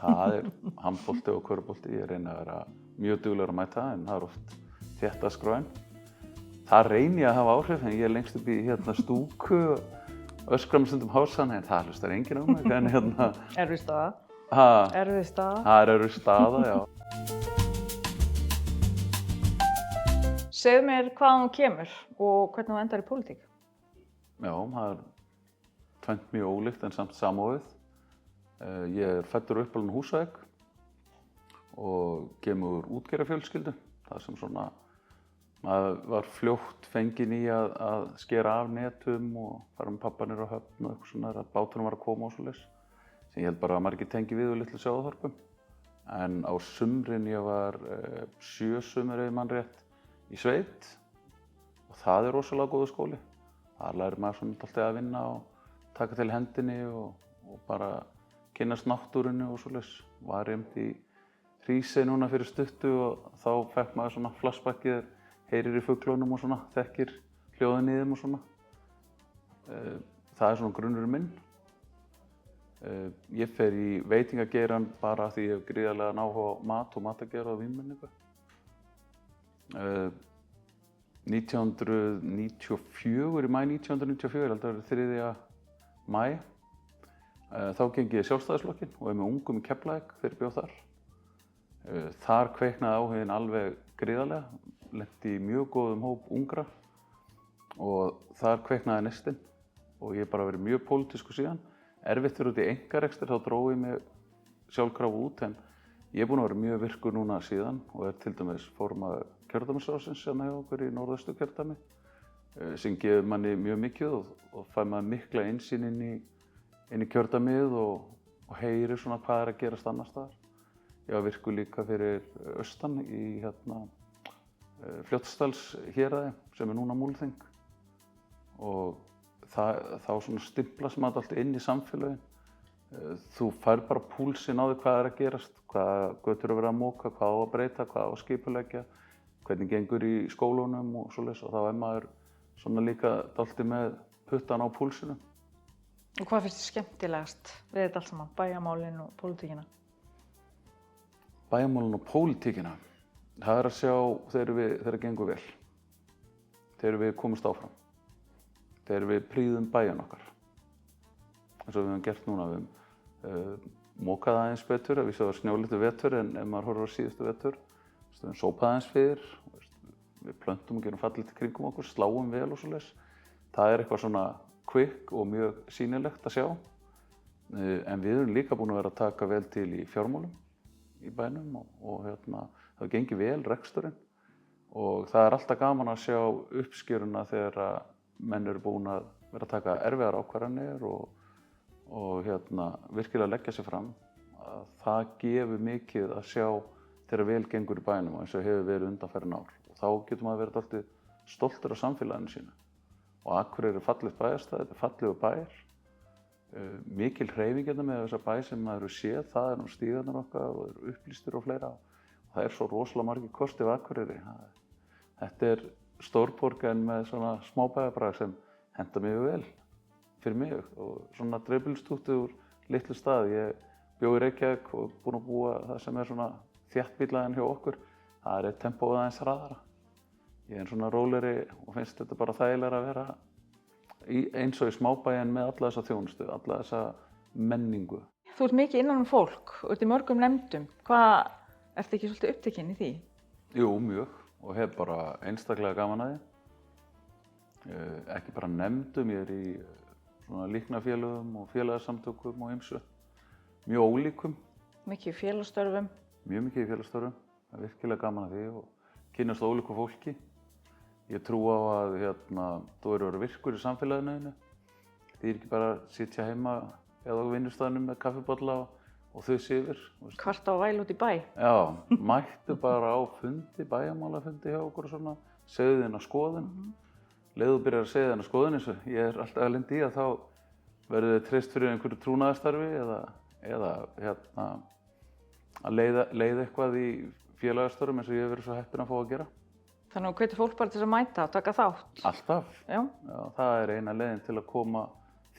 Það handbolti og körfubolti. Ég reyni að vera mjög duglegur að mæta en það oft þétta skráin. Það reyni ég að hafa áhrif en ég lengst upp í stúku öskra með stundum hásan en það hlustar enginn á mig. Erfið staða. Erfið staða. Það erfið staða, já. Segðu mér hvaðan þú kemur og hvernig þú endar í pólitík. Já, það tvennt mjög ólíkt en samt samofið. Ég fæddur og uppalinn Húsavík og kemur úr útgerðarfjölskyldu. Það sem svona, maður var fljótt fenginn í að skera af netum og fara með pabba niður á Höfn og eitthvað svona að báturinn var að koma og svoleiðis. Sem ég held bara að margir tengi við og litlu sjávarþorpum. En á sumrin, ég var 7 sumur ef ég man rétt í sveit og það rosalega góður skóli. Það lærir maður svona alltaf að vinna og taka til hendinni og bara kynnast náttúrunni og svoleiðis. Var einmitt í Hrísey núna fyrir stuttu og þá fekk maður svona flashbackið, heyrir í fuglunum og svona, þekkir hljóðin í þeim og svona. Það svona grunnurinn minn. Ég fer í veitingageirann bara því ég hef gríðarlega áhuga á mat og matagerð og vínmenningu. 1994, í maí 1994, held að það var 3. maí. Þá gengi ég Sjálfstæðisflokkinn og með ungum í Keflavík þegar ég bjó þar. Þar kveiknaði áhuginn alveg gríðarlega, lenti í mjög góðum hóp ungra og þar kveiknaði nestinn og ég bara verið mjög pólitískur síðan. Erfitt fyrir út í einkarekstur, þá dró ég mig sjálfkrafa út en ég búinn að vera mjög virkur núna síðan og til dæmis formaður kjördæmisráðsins hjá okkur í Norðausturkjördæmi sem gefur manni mjög mikið og fær maður mikla innsýn inn í kjördæmið og heyrir svona hvað að gerast annars staðar. Ég var virkur líka fyrir austan í Fljótsdalshéraði sem núna Múlaþing og þá svona stimplast maður alltaf inn í samfélagið. Þú fær bara púlsinn á því hvað að gerast, hvað götur að vera að móka, hvað á að breyta, hvað á að skipuleggja, hvernig gengur í skólunum og svoleiðis og þá maður svona líka dálítið með puttan á púlsinu. Og hvað finnst þér skemmtilegast við þetta allt saman, bæjarmálin og pólitíkina? Bæjarmálin og pólitíkina, það að sjá þegar það gengur vel, þegar við komumst áfram, þegar við prýðum bæjan okkar. Eins og við höfum gert núna, við mókað aðeins betur, að vísu það var snjólitur vetur en ef maður horfir á síðustu vetur, við sópað aðeins fyrir, við plöntum og gerum fallið til kringum okkur, sláum vel og svoleiðis. Það eitthvað svona quick og mjög sýnilegt að sjá. En við erum líka búin að vera að taka vel til í fjármálum í bænum og það gengur vel reksturinn og það alltaf gaman að sjá uppskjöruna þegar menn eru búin að vera að taka erfiðar ákvarðanir og virkilega leggja sig fram. Það gefur mikið að sjá þegar vel gengur í bænum eins og hefur verið undanfarin ár. Og þá getur maður verið alltaf stoltur af samfélaginu sínu. Og Akureyri fallegt bæjarstæði, þetta fallegu bæjar. Mikil hreyfing með þessa bæ sem maður hefur séð, það stígarnir okkar og upplýstir og fleira. Og það svo rosalega margir kostir við Akureyri. Þetta stórborg en með svona smábæjarbrag sem henta mjög vel fyrir mig og svona dreifbýlistúti úr litlu stað. Ég bjó í Reykjavík og búinn að búa það sem svona þéttbýlaðin hjá okkur. Það eitt tempóið aðeins hraðara. Ég svona rólegri og finnst þetta bara þægilega að vera eins og í smábæin með alla þessa þjónustu, alla þessa menningu. Þú ert mikið innan fólk og ert í mörgum nefndum. Ertu ekki svolítið upptekinn í því? Jú, mjög og hef bara einstaklega gaman að því. Ekki bara nefndum, ég í svona líknarfélögum og félagasamtökum og ýmsu. Mjög ólíkum. Mikið í félagsstörfum? Mjög mikið í félagsstörfum. Það virkilega gaman að því og kynnast ólíku fólki. Ég trú á að þú eru að vera virkur í samfélaginu. Þið ekki bara að sitja heima eða á vinnustaðnum með kaffibolla og þau yfir. Kvarta og væla út í bæ? Já, mættu bara á fundi, bæjarmálafundi hjá okkur og svona, segðu þína skoðun. Leið þú byrjar að segja þína skoðun eins og ég alltaf að lenda í að þá verður þið treyst fyrir einhverju trúnaðarstarfi eða að leiða eitthvað í félagarstarfum eins og ég hef verið svo heppinn að fá að gera. Þannig að þú hvetur fólk bara til að mæta og taka þátt? Alltaf. Já, það eina leiðin til að koma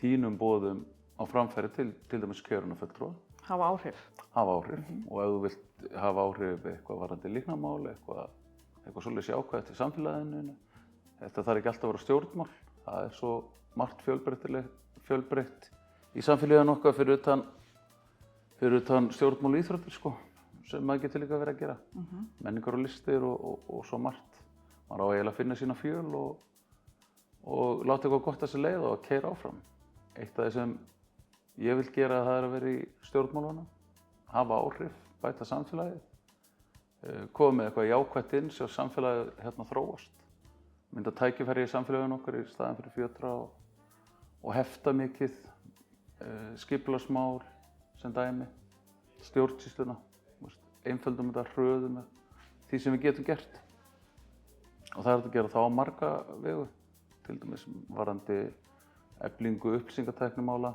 þínum boðum á framfæri til dæmis kjörunarfulltrúa. hafa áhrif. Hafa áhrif og ef þú vilt hafa áhrif eitthvað varðandi líknarmál, eitthvað svolítið jákvætt í samfélaginu, þetta þarf ekki alltaf að vera stjórnmál. Það er svo margt fjölbreytt í samfélaginu okkar fyrir utan stjórnmál og íþróttir sko, sem maður getur líka verið að gera. Menningar og listir og svo margt. Maður á eiginlega að finna sína fjöl og láta eitthvað gott að sér leiða og keyra áfram. Eitt af því sem ég vil gera það er að vera í stjórnmálunum, hafa áhrif, bæta samfélagið, koma með eitthvað jákvætt inn, sjá samfélagið þróast. Mynda tækifæri í samfélaginu okkar í staðinn fyrir fjötra og hefta mikið, skipulagsmál sem dæmi, stjórnsýsluna, einföldum þetta, hröðum því sem við getum gert. Og það er að gera þá á marga vegu, til dæmis varðandi eflingu upplýsingatæknimála,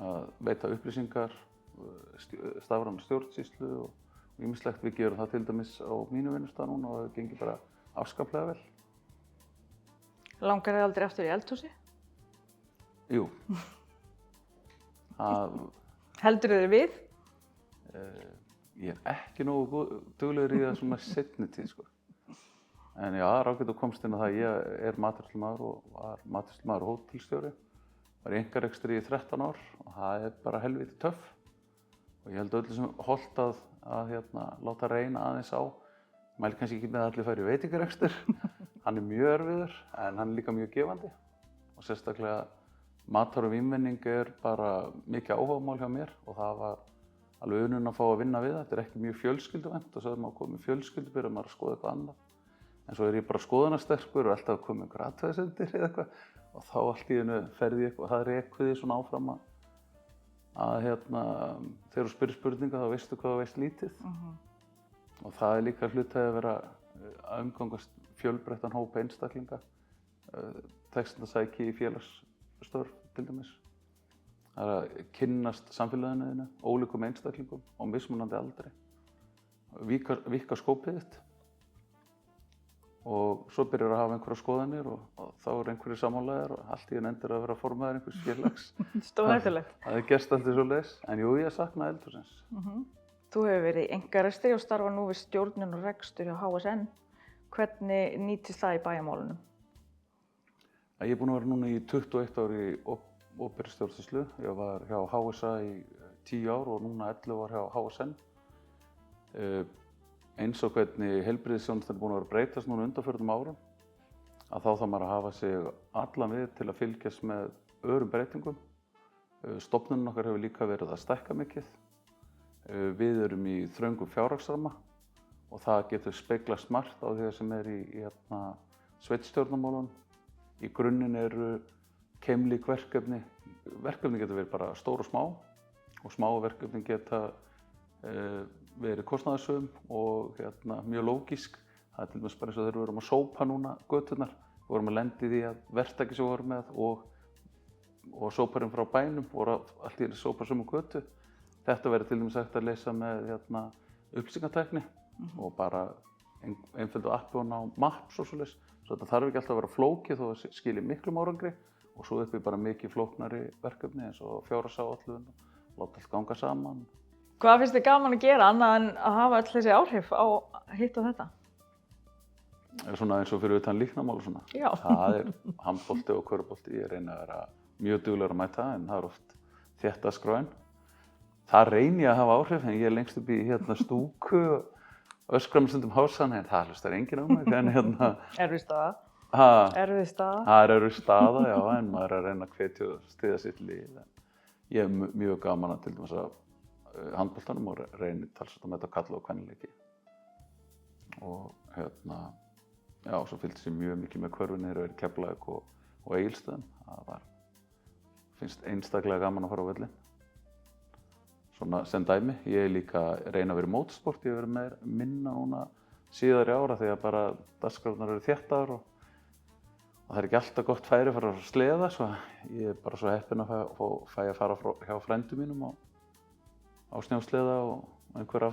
að veita upplýsingar, stafræna stjórnsýslu og ýmislegt. Við gerum það til dæmis á mínu vinnustað núna og það gengir bara afskaplega vel. Langar þig aldrei aftur í eldhúsi? Jú. Heldur þið við? Ég er ekki nógu duglegur í það svona seinni tíð sko. En já, ráðgætt komst inn á það. Ég er matreiðslumaður og var matreiðslumaður og hótelstjóri. Var í einkarekstri í 13 ár og það er bara helviti töff. Og ég held öllu sem hollt að láta reyna aðeins á. Mæli kannski ekki með að allir færi í veitingarekstur. Hann er mjög erfiður en hann er líka mjög gefandi. Og sérstaklega matar og vínmenning er bara mikið áhugamál hjá mér og það var alveg unun að fá að vinna við það. Þetta er ekki mjög fjölskylduvænt og svo maður komið með fjölskyldu byrjar maður að skoða eitthvað annað. En svo er ég bara skoðunarsterkur og alltaf að koma einhver athugasemdir eða eitthvað og þá allt í einu ferði ég eitthvað. Það rekur því svona áfram að þegar þú spyrir spurninga þá veistu hvað þú veist lítið. Og það er líka hlutið að vera að umgangast fjölbreyttan hóp einstaklinga, textandasæki í félagsstörf til dæmis. Það er að kynnast samfélaginu þínu, ólíkum einstaklingum á mismunandi aldri, víkka skópið þitt og svo byrjar að hafa einhverja skoðanir og þá er einhverjir sammálaðir og allt í einu endur að vera formaður einhvers félags. Stórhættulegt. Það er gerst alltaf svoleiðis, en jú, ég sakna eldhússins. Þú hefur verið í einkarekstri og starfar nú við stjórnun og rekstur hjá HSN. Hvernig nýtist það í bæjarmálunum? Ég er búinn að vera núna í 21 ár í opinberri stjórnsýslu. Ég var hjá HSA í 10 ár og núna 11 ár hjá HSN. Eins og hvernig heilbrigðisþjónustan er búin að vera að breytast núna undanförnum árum, að þá þarf maður að hafa sig allan við til að fylgjast með öðrum breytingum. Stofnunin okkar hefur líka verið að stækka mikið. Við erum í þröngum fjárhagsramma og það getur speglast margt á því sem er í sveitstjórnarmálunum. Í grunninn eru keimlík verkefni. Verkefni geta verið bara stór og smá og smá verkefni geta verið kostnaðarsöm og mjög lógísk. Það er til dæmis bara eins og þegar við vorum að sópa núna göturnar. Við vorum að lenda í því að verktaki sem við vorum með og sóparinn frá bænum voru allt í einu sópa sömu götu. Þetta verður til dæmis hægt að leysa með upplýsingatækni og bara einföldu appi á Maps og svoleiðis. Svo þetta þarf ekki alltaf að vera flókið þó að það skili miklum árangri og svo upp í bara mikið flóknari verkefni eins og fjárhagsáætlun og láta allt ganga saman. Hvað finnst þið gaman að gera annað en að hafa öll þessi áhrif á hitt og þetta? Svona eins og fyrir utan líknarmál og svona. Já. Það er handbolti og körfubolti. Ég reyni að vera mjög duglegur að mæta en það er oft þétt að skráin. Það reyni ég að hafa áhrif en ég er lengst upp í stúku og öskra með stundum hásan en það hlustar enginn á mig. Erfið staða. Erfið staða. Það er erfið staða, já, en maður er að reyna að hvetja og styðja sitt lið. Ég er mjög gaman að til dæmis að handboltanum og reyni talsvert að mæta kalla og kvenleiki. Og já, svo fylgdist ég mjög mikið með körfunni þegar ég er í Keflavík og Egilsstöðum. Það finnst einstaklega gaman að fara á völlinn. Svona sem dæmi. Ég er líka að reyna að vera í mótorsport. Ég hef verið minna núna síðari ára þegar bara dagskrárnar eru þéttar og það er ekki alltaf gott færi að fara að sleða, svo ég er bara svo heppinn að fæ að fara hjá frændum mínum á snjósleða og einhver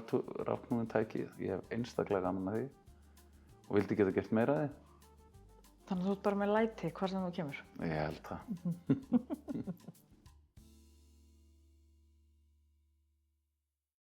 rafknúin tæki. Ég hef einstaklega gaman að því og vildi geta gert meira af því. Þannig að þú ert bara með læti hvar sem þú kemur? Ég held það.